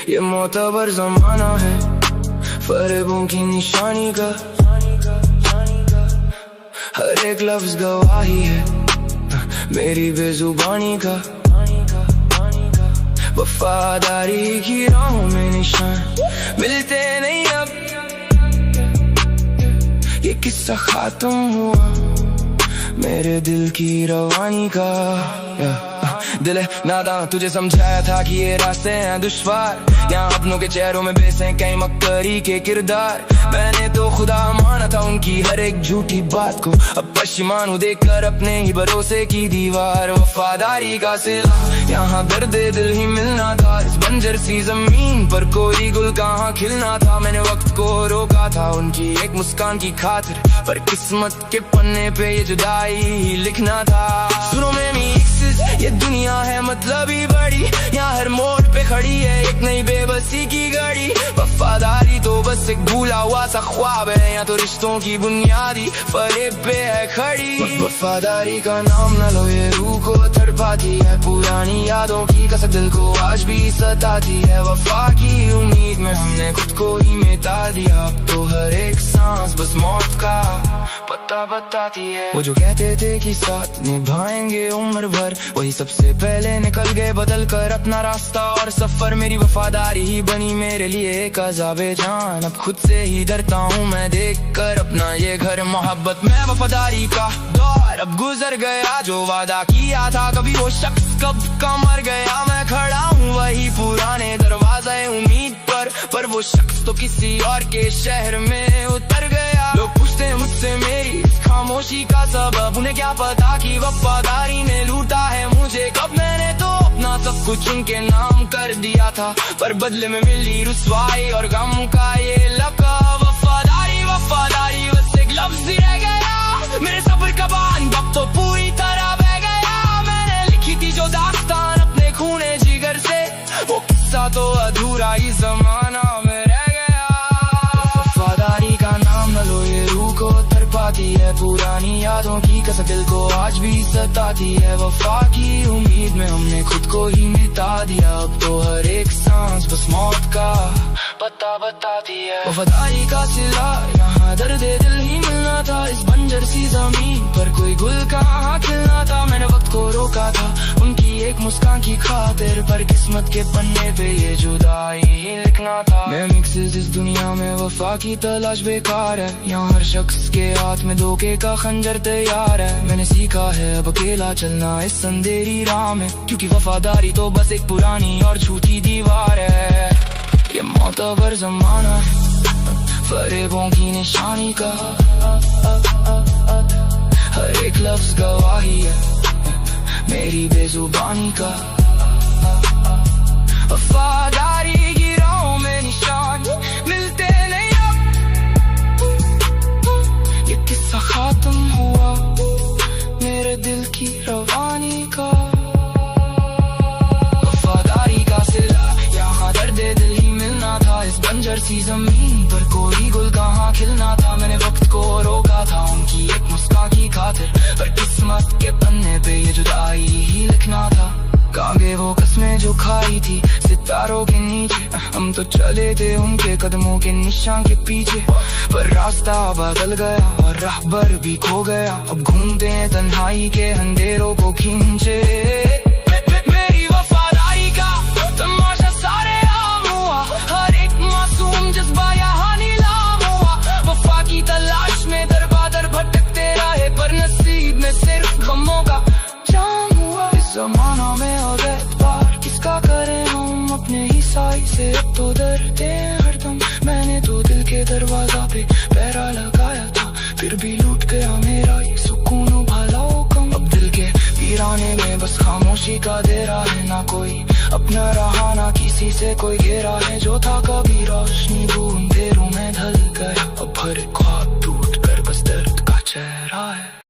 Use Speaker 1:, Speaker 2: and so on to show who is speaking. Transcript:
Speaker 1: ये मोतबर ज़माना है फ़रेबों की निशानी का, हर एक लफ्ज़ गवाही है मेरी बेज़ुबानी का। वफ़ादारी की राहों में निशान मिलते नहीं अब, ये किस्सा ख़त्म हुआ मेरे दिल की रवानी का। दिल है नादां, तुझे समझाया था कि ये रास्ते हैं दुश्वार, यहाँ अपनों के चेहरों में बेस हैं कई मक्करी के किरदार। मैंने तो खुदा माना था उनकी हर एक झूठी बात को, अब पश्चिमान हूँ देखकर अपने ही भरोसे की दीवार। वफादारी का सिला यहाँ दर्द दिल ही मिलना था, इस बंजर सी जमीन पर कोई गुल कहाँ खिलना था। मैंने वक्त को रोका था उनकी एक मुस्कान की खातिर, पर किस्मत के पन्ने पे ये जुदाई ही लिखना था। सुनो में ये दुनिया है मतलब ही बड़ी, यहाँ हर मोड़ पे खड़ी है एक नई बेबसी की गाड़ी। वफादारी तो बस एक भूला हुआ सा ख्वाब है, यहाँ तो रिश्तों की बुनियादी फरेब पे है खड़ी। वफादारी का नाम न लो, ये रूह को तड़पाती है, पुरानी यादों की कसक दिल को आज भी सताती है। वफा की उम्मीद में हमने खुद को ही मिटा दिया, अब तो हर एक सांस बस मौत का पता बताती है। वो जो कहते थे कि साथ निभाएंगे उम्र भर, वही सबसे पहले निकल गए बदल कर अपना रास्ता और सफर। मेरी वफादारी ही बनी मेरे लिए एक अज़ाबे जान, अब खुद से ही डरता हूँ मैं देख कर अपना ये घर। मोहब्बत में वफादारी का दौर अब गुजर गया, जो वादा किया था कभी वो शख्स कब का मर गया। मैं खड़ा हूँ वही पुराने दरवाजे उम्मीद पर वो शख्स तो किसी और के शहर में उतर गया। लोग पूछते हैं मुझसे मेरी इस खामोशी का सबब, उन्हें क्या पता कि वफादारी ने लूटा है मुझे कब। मैंने तो अपना सब कुछ उनके नाम कर दिया था, पर बदले में मिली रुसवाई और गम का ये लक़ब। वफादारी वफादारी बस एक लफ्ज़ ही रह गया, मेरे सब्र का बांध अब तो पूरी तरह बह गया। मैंने लिखी थी जो दास्तान अपने खूने जिगर से, वो किस्सा तो अधूरा ही ज़माना में रह गया। वफादारी का नाम न लो, ये रूह को तड़पाती है, पुरानी यादों की कसक दिल को आज भी सताती है। वफा की उम्मीद में हमने खुद को ही मिटा दिया, अब तो हर एक सांस बस मौत का पता बताती है। वफादारी का सिला यहाँ दर्द दिल ही मिलना था, इस बंजर सी जमीन पर कोई गुल कहाँ खिलना था। मैंने वक्त को रोका था उनकी एक मुस्कान की खातिर, पर किस्मत के पन्ने पे ये जुदाई ही लिखना था। मैं मिक्सेस इस दुनिया में वफा की तलाश बेकार है, यहाँ हर शख्स के हाथ में धोखे का खंजर तैयार है। मैंने सीखा है अब अकेला चलना इस अंधेरी राह में, क्योंकि वफादारी तो बस एक पुरानी और झूठी दीवार है। ये मोतबर ज़माना है फ़रेबों की निशानी का, हर एक लफ्ज़ गवाही है मेरी बेज़ुबानी का। वफादारी की राहों में निशान मिलते नहीं अब, ये किस्सा ख़त्म हुआ मेरे दिल की रवानी का। वफादारी का सिला यहाँ दर्द दिल ही मिलना था, इस बंजर सी जमीन पर कोई गुल कहाँ खिलना था। मैंने वक्त को रोका था उनकी एक मुस्कान की खातिर, पर किस्मत के पन्ने पे ये जुदाई ही लिखना था। कागे वो कसमें जो खाई थी सितारों के नीचे, हम तो चले थे उनके कदमों के निशान के पीछे, पर रास्ता बदल गया और राहबर भी खो गया। अब घूमते हैं तन्हाई के अंधेरों को खींचे, मेरी वफादारी का तमाशा सारे आम हुआ, हर एक मासूम जज्बा यहाँ नीलाम हुआ। वफा की तलाश में दर बदर भटकते रहे, पर नसीब में सिर्फ गमों का जाम हुआ। इस ज़माना में और एतबार किसका करें हम, अपने ही साई से अब तो डरते हैं हरदम। मैंने तो दिल के दरवाजा पे पैरा लगाया था, फिर भी लूट गया मेरा ये सुकून भला कम। अब दिल के वीराने में बस खामोशी का देरा है, ना कोई अपना रहा ना किसी से कोई घेरा है। जो था कभी रोशनी वो अंधेरों में ढल गया, अब हर ख्वाब टूट कर बस दर्द का चेहरा है।